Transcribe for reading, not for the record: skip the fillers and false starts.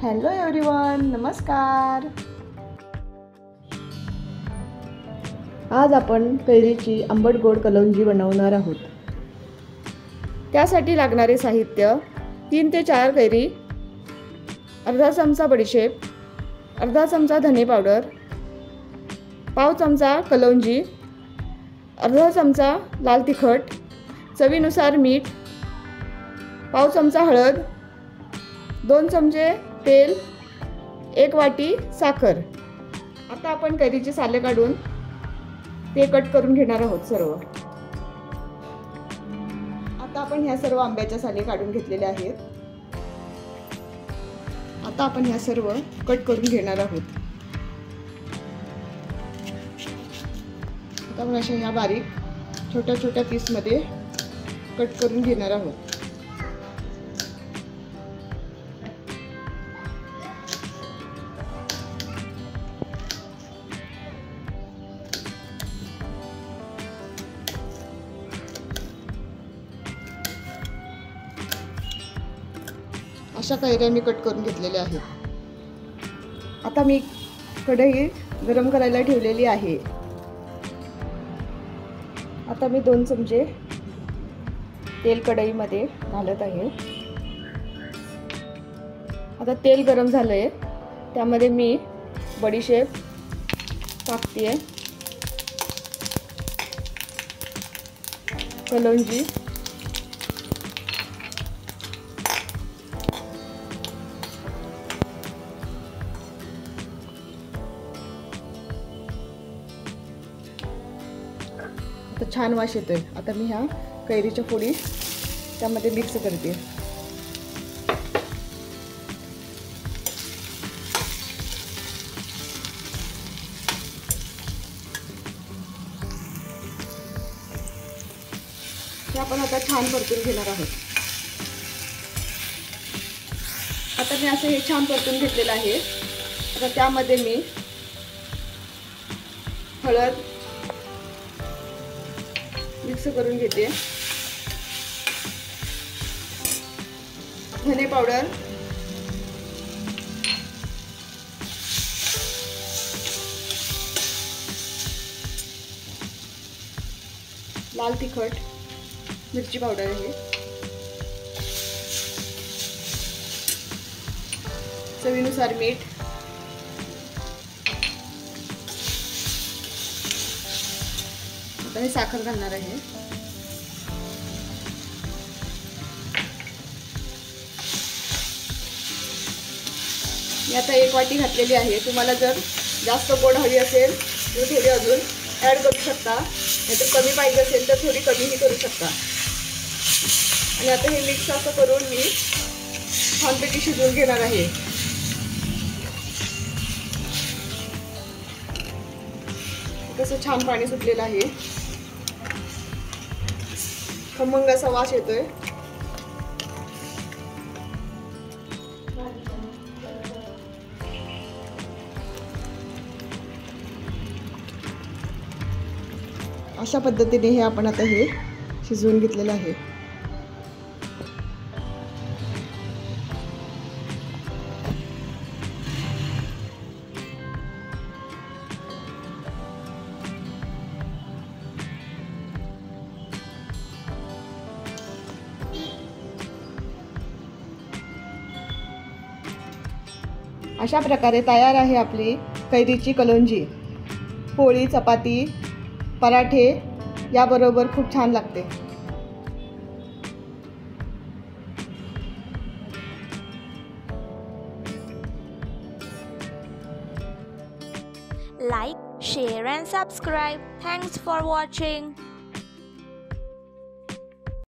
Hello everyone, नमस्कार। आज आपण कैरीची आंबट गोड कलौंजी बनवणार आहोत। त्यासाठी लागणारे साहित्य 3 ते 4 कैरी, अर्धा चमचा बडीशेप, अर्धा चमचा धने पावडर, पाव चमचा कलौंजी, अर्धा चमचा लाल तिखट, चवीनुसार मीठ, पाव चमचा हळद, 2 चमचे तेल, 1 वाटी साखर। आता आपण कैरीचे साले काढून ते कट करून घेणार आहोत सर्व। आता आपण ह्या सर्व आंब्याच्या साले काढून घेतलेले आहेत। आता आपण ह्या सर्व कट करून घेणार आहोत। आता आपण अशा ह्या बारीक छोट्या छोट्या पीस मध्ये कट करून घेणार आहोत। अशा कैऱ्या मी कट करून घेतलेल्या आहेत। आता मी कढई गरम करायला ठेवलेली आहे। आता मी 2 चमचे तेल कढईमध्ये घालत आहे। आता तेल गरम झालंय, त्यामध्ये मी बडीशेप टाकते, कलौंजी, आता छान वास येतोय। आता मी ह्या कैरीच्या फोडी त्यामध्ये मिक्स करते। हे आपण आता छान परतून घेणार आहोत। आता मी असं हे छान परतून घेतलेलं आहे। आता त्यामध्ये मी हळद मिक्स करून घेते, धने पावडर, लाल तिखट, मिरची पावडर आहे, चवीनुसार मीठ, आता मी साखर घालणार आहे। मी आता 1 वाटी घातलेली आहे। तुम्हाला जर जास्त गोड हवी असेल तर थोडी अजून ॲड करू शकता, नाहीतर कमी पाहिजे असेल तर थोडी कमीही करू शकता। आणि आता हे मिक्स असं करून मी छानपैकी शिजवून घेणार आहे। कसं छान पाणी सुटलेलं आहे, खमंग असा वास येतोय। अशा पद्धतीने हे आपण आता हे शिजवून घेतलेलं आहे। अशा प्रकारे तयार आहे आपली कैरीची कलौंजी। पोळी, चपाती, पराठे याबरोबर खूप छान लागते। Like, share and subscribe. Thanks for watching.